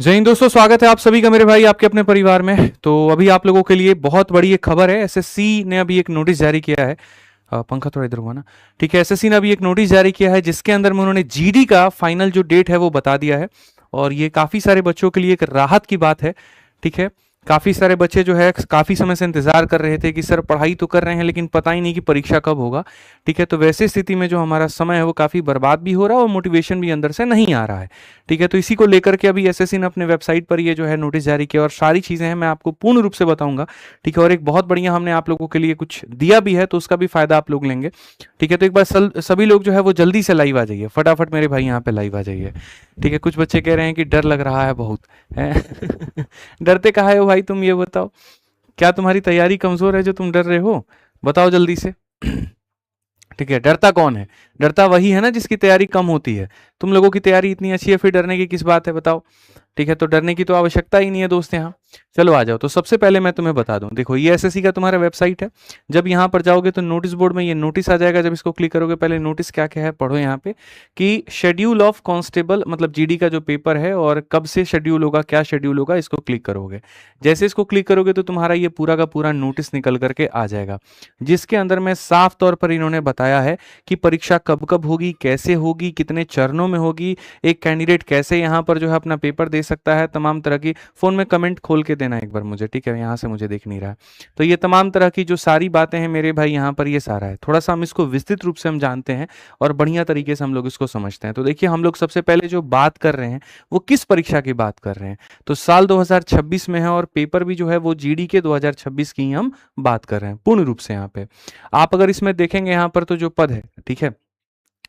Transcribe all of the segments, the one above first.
जय हिंद दोस्तों, स्वागत है आप सभी का मेरे भाई आपके अपने परिवार में। तो अभी आप लोगों के लिए बहुत बड़ी एक खबर है। एसएससी ने अभी एक नोटिस जारी किया है। पंखा थोड़ा इधर हुआ ना। ठीक है, एसएससी ने अभी एक नोटिस जारी किया है जिसके अंदर में उन्होंने जीडी का फाइनल जो डेट है वो बता दिया है। और ये काफ़ी सारे बच्चों के लिए एक राहत की बात है। ठीक है, काफ़ी सारे बच्चे जो है काफ़ी समय से इंतज़ार कर रहे थे कि सर पढ़ाई तो कर रहे हैं लेकिन पता ही नहीं कि परीक्षा कब होगा। ठीक है, तो वैसे स्थिति में जो हमारा समय है वो काफ़ी बर्बाद भी हो रहा है और मोटिवेशन भी अंदर से नहीं आ रहा है। ठीक है, तो इसी को लेकर के अभी एसएससी ने अपने वेबसाइट पर ये जो है नोटिस जारी किया और सारी चीज़ें हैं मैं आपको पूर्ण रूप से बताऊंगा। ठीक है, और एक बहुत बढ़िया हमने आप लोगों के लिए कुछ दिया भी है तो उसका भी फायदा आप लोग लेंगे। ठीक है, तो एक बार सभी लोग जो है वो जल्दी से लाइव आ जाइए, फटाफट मेरे भाई यहाँ पे लाइव आ जाइए। ठीक है, कुछ बच्चे कह रहे हैं कि डर लग रहा है बहुत है। डरते कहाँ हो भाई, तुम ये बताओ, क्या तुम्हारी तैयारी कमजोर है जो तुम डर रहे हो? बताओ जल्दी से। ठीक है, डरता कौन है? डरता वही है ना जिसकी तैयारी कम होती है। तुम लोगों की तैयारी इतनी अच्छी है, फिर डरने की किस बात है बताओ। ठीक है, तो डरने की तो आवश्यकता ही नहीं है दोस्त यहाँ। चलो आ जाओ। तो सबसे पहले मैं तुम्हें बता दूं, देखो ये एसएससी का तुम्हारा वेबसाइट है। जब यहाँ पर जाओगे तो नोटिस बोर्ड में ये नोटिस आ जाएगा। जब इसको क्लिक करोगे, पहले नोटिस क्या क्या है पढ़ो यहाँ पे कि शेड्यूल ऑफ कांस्टेबल मतलब जीडी का जो पेपर है और कब से शेड्यूल होगा, क्या शेड्यूल होगा, इसको क्लिक करोगे। जैसे इसको क्लिक करोगे तो तुम्हारा ये पूरा का पूरा नोटिस निकल करके आ जाएगा, जिसके अंदर में साफ तौर पर इन्होंने बताया है कि परीक्षा कब कब होगी, कैसे होगी, कितने चरणों में होगी, एक कैंडिडेट कैसे यहाँ पर जो है अपना पेपर दे सकता है, तमाम तरह की। फोन में कमेंट खोल के देना एक बार मुझे, ठीक है, यहाँ से मुझे दिख नहीं रहा है। तो ये तमाम तरह की जो सारी बातें हैं मेरे भाई यहाँ पर ये सारा है। थोड़ा सा हम इसको विस्तृत रूप से हम जानते हैं और बढ़िया तरीके से हम लोग इसको समझते हैं। तो देखिए, हम लोग सबसे पहले जो बात कर रहे हैं वो किस परीक्षा की बात कर रहे हैं, तो साल 2026 में है और पेपर भी जो है वो जीडी के 2026 की हम बात कर रहे हैं पूर्ण रूप से। यहाँ पे आप अगर इसमें देखेंगे यहाँ पर तो जो पद है, ठीक है,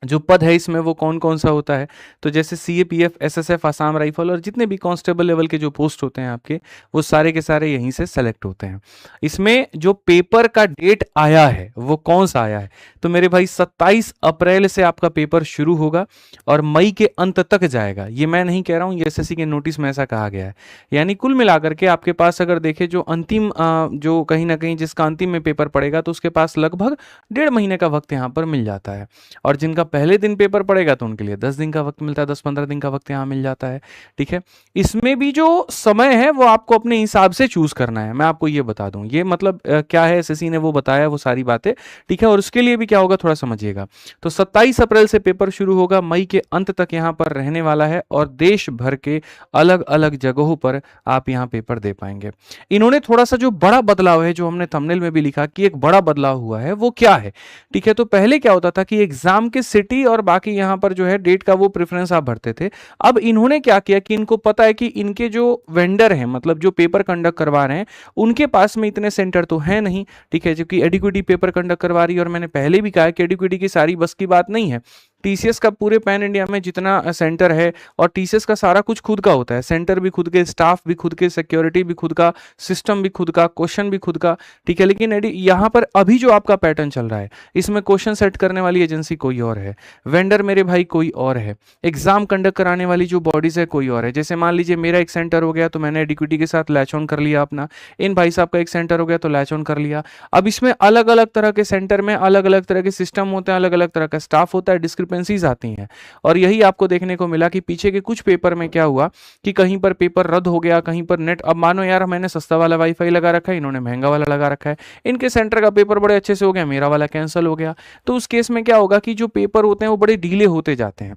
जो पद है इसमें वो कौन कौन सा होता है, तो जैसे सीएपीएफ, एसएसएफ, आसाम राइफल और जितने भी कांस्टेबल लेवल के जो पोस्ट होते हैं आपके, वो सारे के सारे यहीं से सेलेक्ट होते हैं। इसमें जो पेपर का डेट आया है वो कौन सा आया है, तो मेरे भाई 27 अप्रैल से आपका पेपर शुरू होगा और मई के अंत तक जाएगा। ये मैं नहीं कह रहा हूँ, ये एसएससी के नोटिस में ऐसा कहा गया है। यानी कुल मिलाकर के आपके पास अगर देखें जो अंतिम जो कहीं ना कहीं जिसका अंतिम में पेपर पड़ेगा तो उसके पास लगभग 1.5 महीने का वक्त यहाँ पर मिल जाता है। और जिनका पहले दिन पेपर पड़ेगा तो उनके लिए 10 दिन का वक्त मिलता है, 10-15 दिन का वक्त यहाँ मिल जाता है। ठीक है, इसमें भी जो समय है वो आपको अपने हिसाब से चूज करना है। मैं आपको ये बता दूं, ये मतलब क्या है, एसएससी ने वो बताया वो सारी बातें। ठीक है, और उसके लिए भी क्या होगा थोड़ा समझिएगा। तो 27 अप्रैल से पेपर शुरू होगा, मई के अंत तक यहाँ पर रहने वाला है और देश भर के अलग अलग जगहों पर आप यहाँ पेपर दे पाएंगे। इन्होंने थोड़ा सा जो बड़ा बदलाव है, जो हमने थंबनेल में भी लिखा कि एक बड़ा बदलाव हुआ है, वो क्या है। ठीक है, तो पहले क्या होता था कि एग्जाम के सिटी और बाकी यहाँ पर जो है डेट का वो प्रेफरेंस आप भरते थे। अब इन्होंने क्या किया कि इनको पता है कि इनके जो वेंडर हैं, मतलब जो पेपर कंडक्ट करवा रहे हैं, उनके पास में इतने सेंटर तो है नहीं। ठीक है, क्योंकि एडिक्विटी पेपर कंडक्ट करवा रही है और मैंने पहले भी कहा कि एडिक्विटी की सारी बस की बात नहीं है। टीसीएस का पूरे पैन इंडिया में जितना सेंटर है और टीसीएस का सारा कुछ खुद का होता है, सेंटर भी खुद के, स्टाफ भी खुद के, सिक्योरिटी भी खुद का, सिस्टम भी खुद का, क्वेश्चन भी खुद का। ठीक है, लेकिन यहाँ पर अभी जो आपका पैटर्न चल रहा है इसमें क्वेश्चन सेट करने वाली एजेंसी कोई और है, वेंडर मेरे भाई कोई और है, एग्जाम कंडक्ट कराने वाली जो बॉडीज है कोई और है। जैसे मान लीजिए मेरा एक सेंटर हो गया तो मैंने एडिक्विटी के साथ लैच ऑन कर लिया अपना, इन भाई साहब का एक सेंटर हो गया तो लैच ऑन कर लिया। अब इसमें अलग अलग तरह के सेंटर में अलग अलग तरह के सिस्टम होते हैं, अलग अलग तरह का स्टाफ होता है, डिस्क्रिपेंसीज आती हैं। और यही आपको देखने को मिला कि पीछे के कुछ पेपर में क्या हुआ कि कहीं पर पेपर रद्द हो गया, कहीं पर नेट, अब मानो यार मैंने सस्ता वाला वाईफाई लगा रखा है, इन्होंने महंगा वाला लगा रखा है, इनके सेंटर का पेपर बड़े अच्छे से हो गया, मेरा वाला कैंसिल हो गया। तो उस केस में क्या होगा कि जो पेपर होते हैं वो बड़े डीले होते जाते हैं।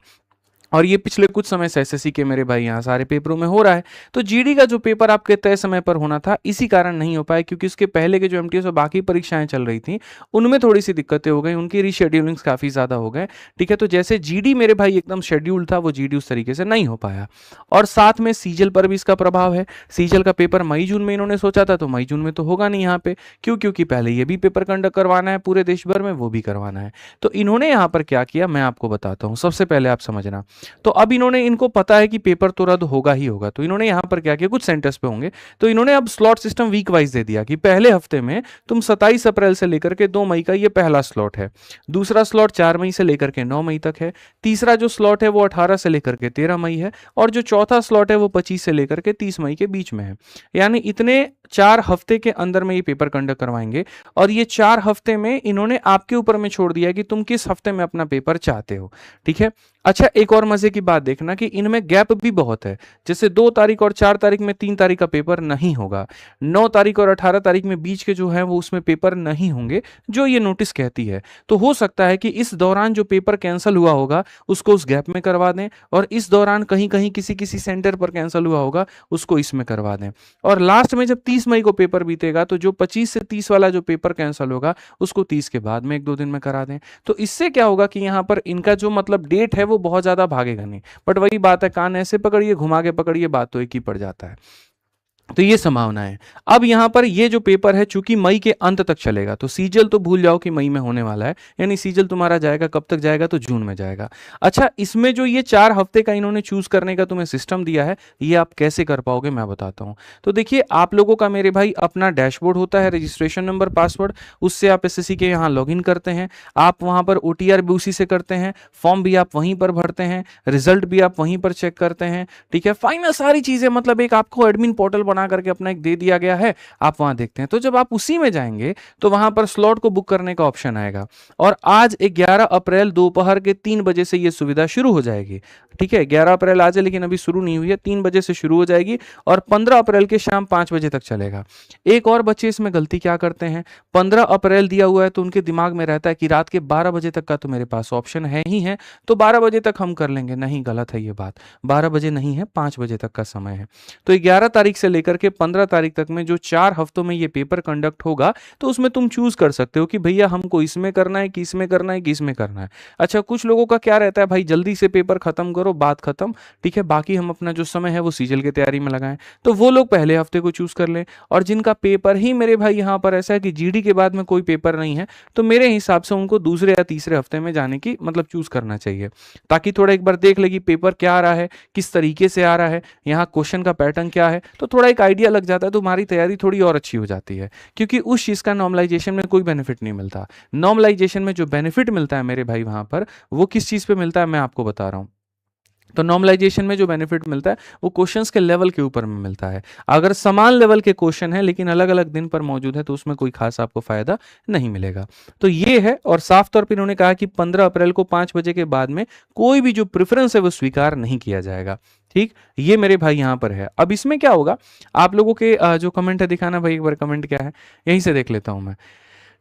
और ये पिछले कुछ समय से एसएससी के मेरे भाई यहाँ सारे पेपरों में हो रहा है। तो जीडी का जो पेपर आपके तय समय पर होना था इसी कारण नहीं हो पाया, क्योंकि उसके पहले के जो एमटीएस और बाकी परीक्षाएं चल रही थी उनमें थोड़ी सी दिक्कतें हो गई, उनकी रीशेड्यूलिंग्स काफ़ी ज़्यादा हो गए। ठीक है, तो जैसे जीडी मेरे भाई एकदम शेड्यूल था वो जीडी उस तरीके से नहीं हो पाया। और साथ में सीजल पर भी इसका प्रभाव है। सीजल का पेपर मई जून में इन्होंने सोचा था तो मई जून में तो होगा नहीं यहाँ पे, क्यों, क्योंकि पहले ये भी पेपर कंडक्ट करवाना है पूरे देश भर में, वो भी करवाना है। तो इन्होंने यहाँ पर क्या किया मैं आपको बताता हूँ, सबसे पहले आप समझना। तो अब इन्होंने, इनको पता है कि पेपर तो रद्द होगा ही होगा, तो इन्होंने यहां पर क्या किया, कुछ सेंटर्स पे होंगे तो इन्होंने अब स्लॉट सिस्टम वीक वाइज दे दिया कि पहले हफ्ते में तुम 27 अप्रैल से लेकर के 2 मई का ये पहला स्लॉट है, दूसरा स्लॉट 4 मई से लेकर के 9 मई तक है, तीसरा जो स्लॉट है वो 18 से लेकर के 13 मई है और जो चौथा स्लॉट है वो 25 से लेकर के 30 मई के बीच में है। यानी इतने 4 हफ्ते के अंदर में ये पेपर कंडक्ट करवाएंगे और ये 4 हफ्ते में इन्होंने आपके ऊपर में छोड़ दिया है कि तुम किस हफ्ते में अपना पेपर चाहते हो। ठीक है। अच्छा, एक और मजे की बात देखना कि इनमें गैप भी बहुत है। जैसे 2 तारीख और 4 तारीख में 3 तारीख का पेपर नहीं होगा, 9 तारीख और 18 तारीख में बीच के जो है वो उसमें पेपर नहीं होंगे, जो ये नोटिस कहती है। तो हो सकता है कि इस दौरान जो पेपर कैंसिल हुआ होगा उसको उस गैप में करवा दें, और इस दौरान कहीं कहीं किसी किसी सेंटर पर कैंसिल हुआ होगा उसको इसमें करवा दें, और लास्ट में जब 30 मई को पेपर बीतेगा तो जो 25 से 30 वाला जो पेपर कैंसिल होगा उसको 30 के बाद में 1-2 दिन में करा दें। तो इससे क्या होगा कि यहाँ पर इनका जो मतलब डेट है वो बहुत ज्यादा भागेगा नहीं। बट वही बात है, कान ऐसे पकड़िए घुमा के पकड़िए, बात तो एक ही पड़ जाता है। तो ये संभावना है। अब यहां पर ये जो पेपर है चूंकि मई के अंत तक चलेगा, तो सीजल तो भूल जाओ कि मई में होने वाला है, यानी सीजल तुम्हारा जाएगा कब तक जाएगा, तो जून में जाएगा। अच्छा, इसमें जो ये 4 हफ्ते का इन्होंने चूज करने का तुम्हें सिस्टम दिया है, ये आप कैसे कर पाओगे मैं बताता हूं। तो देखिए, आप लोगों का मेरे भाई अपना डैशबोर्ड होता है, रजिस्ट्रेशन नंबर, पासवर्ड, उससे आप एसएससी के यहाँ लॉग इन करते हैं। आप वहां पर ओटीआर भी उसी से करते हैं, फॉर्म भी आप वहीं पर भरते हैं, रिजल्ट भी आप वहीं पर चेक करते हैं। ठीक है, फाइनल सारी चीजें मतलब एक आपको एडमिन पोर्टल बना करके अपना एक दे दिया गया है, आप वहां देखते हैं। तो जब आप उसी में जाएंगे तो वहां पर स्लॉट को बुक करने का ऑप्शन आएगा, और आज 11 अप्रैल दोपहर के 3 बजे से यह सुविधा शुरू हो जाएगी। ठीक है, 11 अप्रैल आज है लेकिन अभी शुरू नहीं हुई है, 3 बजे से शुरू हो जाएगी और 15 अप्रैल के शाम 5 बजे तक चलेगा। एक और बच्चे इसमें गलती क्या करते हैं, 15 अप्रैल दिया हुआ है तो उनके दिमाग में रहता है कि रात के 12 बजे तक का तो मेरे पास ऑप्शन है ही है, तो 12 बजे तक हम कर लेंगे। नहीं, गलत है ये बात, 12 बजे नहीं है, 5 बजे तक का समय है। तो 11 तारीख से लेकर के 15 तारीख तक में जो 4 हफ्तों में ये पेपर कंडक्ट होगा, तो उसमें तुम चूज कर सकते हो कि भैया हमको इसमें करना है कि इसमें करना है कि इसमें करना है। अच्छा, कुछ लोगों का क्या रहता है, भाई जल्दी से पेपर खत्म करो, बात खत्म। ठीक है, बाकी हम अपना जो समय है वो सीजल की तैयारी में लगाएं, तो वो लोग पहले हफ्ते को चूज कर लें। और जिनका पेपर ही मेरे भाई यहाँ पर ऐसा है कि जीडी के बाद में कोई पेपर नहीं है, तो मेरे हिसाब से उनको दूसरे या तीसरे हफ्ते में जाने की मतलब चूज करना चाहिए, ताकि थोड़ा एक बार देख ले कि पेपर क्या आ रहा है, किस तरीके से आ रहा है, यहाँ क्वेश्चन का पैटर्न क्या है, तो थोड़ा एक आइडिया लग जाता है, तो हमारी तैयारी थोड़ी और अच्छी हो जाती है। क्योंकि उस चीज का नॉर्मलाइजेशन में कोई बेनिफिट नहीं मिलता। नॉर्मलाइजेशन में जो बेनिफिट मिलता है मेरे भाई वहां पर, वो किस चीज पे मिलता है मैं आपको बता रहा हूं। तो नॉर्मलाइजेशन में जो बेनिफिट मिलता है वो क्वेश्चंस के लेवल के ऊपर में मिलता है। अगर समान लेवल के क्वेश्चन है लेकिन अलग अलग दिन पर मौजूद है तो उसमें कोई खास आपको फायदा नहीं मिलेगा। तो ये है, और साफ तौर पर इन्होंने कहा कि 15 अप्रैल को 5 बजे के बाद में कोई भी जो प्रेफरेंस है वो स्वीकार नहीं किया जाएगा। ठीक, ये मेरे भाई यहां पर है। अब इसमें क्या होगा, आप लोगों के जो कमेंट है दिखाना भाई एक बार, कमेंट क्या है यहीं से देख लेता हूं मैं।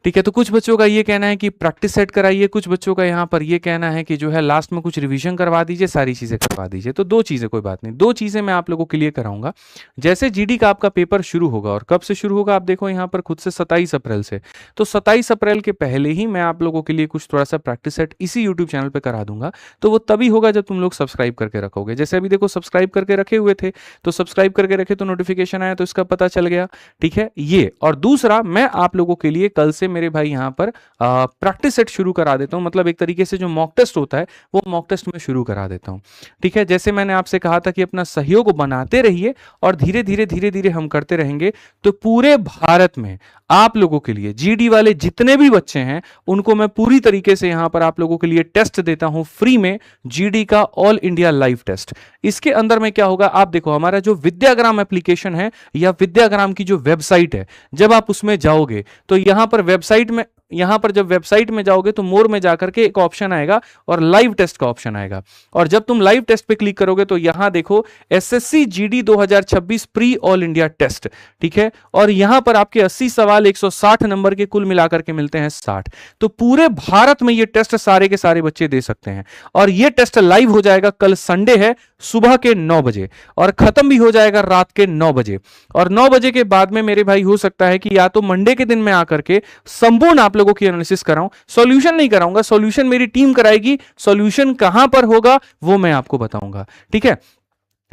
ठीक है, तो कुछ बच्चों का ये कहना है कि प्रैक्टिस सेट कराइए, कुछ बच्चों का यहाँ पर ये कहना है कि जो है लास्ट में कुछ रिवीजन करवा दीजिए, सारी चीजें करवा दीजिए। तो 2 चीजें, कोई बात नहीं, 2 चीजें मैं आप लोगों के लिए कराऊंगा। जैसे जीडी का आपका पेपर शुरू होगा, और कब से शुरू होगा आप देखो यहाँ पर खुद से 27 अप्रैल से, तो 27 अप्रैल के पहले ही मैं आप लोगों के लिए कुछ थोड़ा सा प्रैक्टिस सेट इसी यूट्यूब चैनल पर करा दूंगा। तो वो तभी होगा जब तुम लोग सब्सक्राइब करके रखोगे। जैसे अभी देखो सब्सक्राइब करके रखे हुए थे, तो सब्सक्राइब करके रखे तो नोटिफिकेशन आया तो इसका पता चल गया। ठीक है, ये। और दूसरा, मैं आप लोगों के लिए कल से मेरे भाई यहाँ पर प्रैक्टिस सेट शुरू करा देता हूं, मतलब एक तरीके से जो मॉक टेस्ट होता है वो मॉक टेस्ट में शुरू करा देता हूं। ठीक है, जैसे मैंने आपसे कहा था कि अपना सहयोग बनाते रहिए और धीरे धीरे हम करते रहेंगे, तो पूरे भारत में आप लोगों के लिए जीडी वाले जितने भी बच्चे हैं उनको मैं पूरी तरीके से यहां पर आप लोगों के लिए टेस्ट देता हूं फ्री में, जीडी का ऑल इंडिया लाइव टेस्ट। इसके अंदर में क्या होगा, आप देखो हमारा जो विद्याग्राम एप्लीकेशन है या विद्याग्राम की जो वेबसाइट है, जब आप उसमें जाओगे तो यहां पर वेबसाइट में, यहां पर जब वेबसाइट में जाओगे तो मोर में जाकर के एक ऑप्शन आएगा और लाइव टेस्ट का ऑप्शन आएगा, और जब तुम लाइव टेस्ट पे क्लिक करोगे तो यहां देखो SSC GD 2026 pre all India test. ठीक है, और यहां पर आपके 80 सवाल 160 नंबर के कुल मिलाकर के मिलते हैं 60। तो पूरे भारत में ये टेस्ट सारे के सारे बच्चे दे सकते हैं, और ये टेस्ट लाइव हो जाएगा, कल संडे है, सुबह के 9 बजे, और खत्म भी हो जाएगा रात के 9 बजे। और 9 बजे के बाद में मेरे भाई हो सकता है कि या तो मंडे के दिन में आकर के संपूर्ण आप लोगों की एनालिसिस कराऊं, सॉल्यूशन नहीं कराऊंगा, सॉल्यूशन मेरी टीम कराएगी, सॉल्यूशन कहां पर होगा वो मैं आपको बताऊंगा। ठीक है,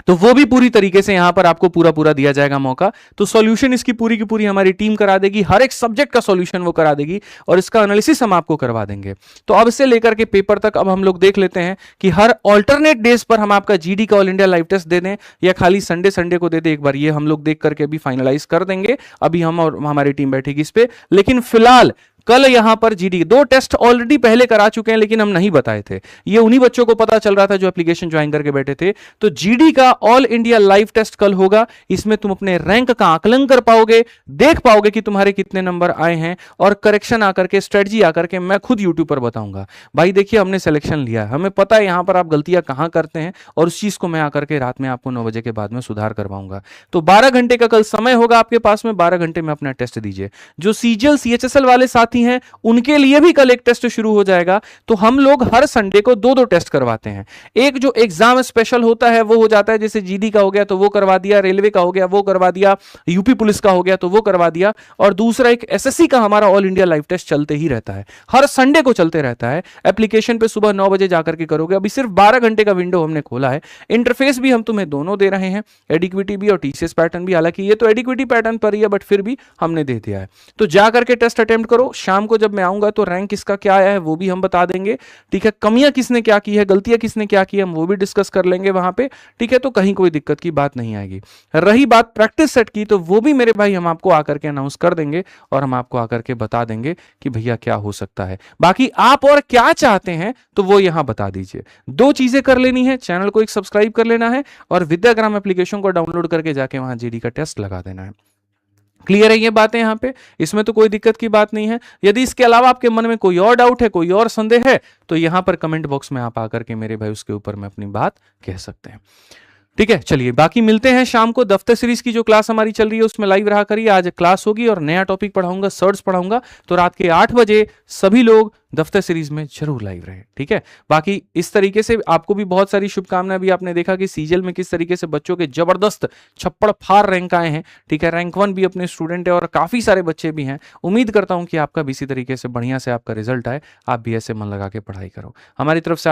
तो वो भी पूरी तरीके से यहां पर आपको पूरा पूरा दिया जाएगा मौका। तो सॉल्यूशन इसकी पूरी की पूरी हमारी टीम करा देगी, हर एक सब्जेक्ट का सॉल्यूशन वो करा देगी, और इसका एनालिसिस हम आपको करवा देंगे। तो अब से लेकर के पेपर तक अब हम लोग देख लेते हैं कि हर ऑल्टरनेट डेज पर हम आपका जीडी का ऑल इंडिया लाइव टेस्ट दे दें या खाली संडे को दे दें, एक बार ये हम लोग देख करके अभी फाइनलाइज कर देंगे। अभी हम और हमारी टीम बैठेगी इस पे, लेकिन फिलहाल कल यहां पर जीडी 2 टेस्ट ऑलरेडी पहले करा चुके हैं, लेकिन हम नहीं बताए थे, ये उन्हीं बच्चों को पता चल रहा था जो एप्लीकेशन ज्वाइन करके बैठे थे। तो जीडी का ऑल इंडिया लाइव टेस्ट कल होगा, इसमें तुम अपने रैंक का आकलन कर पाओगे, देख पाओगे कि तुम्हारे कितने नंबर आए हैं, और करेक्शन आकर के, स्ट्रेटजी आकर के मैं खुद यूट्यूब पर बताऊंगा। भाई देखिए, हमने सिलेक्शन लिया है, हमें पता है यहां पर आप गलतियां कहां करते हैं, और उस चीज को मैं आकर के रात में आपको 9 बजे के बाद में सुधार करवाऊंगा। तो 12 घंटे का कल समय होगा आपके पास में, 12 घंटे में अपना टेस्ट दीजिए। जो सीजीएल सीएचएसएल वाले साथी हैं उनके लिए भी कल एक टेस्ट शुरू हो जाएगा। तो हम लोग हर संडे को 2-2 टेस्ट करवाते हैं। एक जो एग्जाम स्पेशल होता है वो हो जाता है, जैसे जीडी का हो गया तो वो करवा दिया, रेलवे का हो गया वो करवा दिया, यूपी पुलिस का हो गया तो वो करवा दिया, और दूसरा एक एसएससी का हमारा ऑल इंडिया लाइव टेस्ट चलते ही रहता है, हर संडे को चलते रहता है। एप्लीकेशन पे सुबह 9 बजे जाकर के करोगे। अभी सिर्फ 12 घंटे का विंडो हमने खोला है। इंटरफेस भी हम तुम्हें दोनों दे रहे हैं, एडिक्विटी भी और टीसीएस पैटर्न भी। हालांकि ये तो एडिक्विटी पैटर्न पर ही है, बट फिर भी हमने दे दिया है। तो जाकर के टेस्ट अटेम्प्ट करो। शाम को जब मैं आऊंगा तो रैंक किसका क्या आया है वो भी हम बता देंगे, ठीक है। कमियां किसने क्या की है, गलतियां किसने क्या की है, हम वो भी डिस्कस कर लेंगे वहां पे, ठीक है। तो कहीं कोई दिक्कत की बात नहीं आएगी। रही बात प्रैक्टिस सेट की, तो वो भी मेरे भाई हम आपको आकर के अनाउंस कर देंगे, और हम आपको आकर के बता देंगे कि भैया क्या हो सकता है। बाकी आप और क्या चाहते हैं तो वो यहां बता दीजिए। 2 चीजें कर लेनी है, चैनल को एक सब्सक्राइब कर लेना है, और विद्याग्राम एप्लीकेशन को डाउनलोड करके जाके वहां जीडी का टेस्ट लगा देना है। क्लियर है ये बातें यहां पे, इसमें तो कोई दिक्कत की बात नहीं है। यदि इसके अलावा आपके मन में कोई और डाउट है, कोई और संदेह है, तो यहां पर कमेंट बॉक्स में आप आकर के मेरे भाई उसके ऊपर में अपनी बात कह सकते हैं, ठीक है। चलिए बाकी मिलते हैं शाम को। दफ्तर सीरीज की जो क्लास हमारी चल रही है उसमें लाइव रहा करिए। आज क्लास होगी और नया टॉपिक पढ़ाऊंगा, सर्च पढ़ाऊंगा, तो रात के 8 बजे सभी लोग दफ्तर सीरीज में जरूर लाइव रहे, ठीक है। बाकी इस तरीके से आपको भी बहुत सारी शुभकामनाएं। भी आपने देखा कि सीजीएल में किस तरीके से बच्चों के जबरदस्त छप्पड़ फाड़ रैंक आए हैं, ठीक है। रैंक 1 भी अपने स्टूडेंट है और काफी सारे बच्चे भी हैं। उम्मीद करता हूं कि आपका भी इसी तरीके से बढ़िया से आपका रिजल्ट आए, आप भी ऐसे मन लगा के पढ़ाई करो। हमारी तरफ से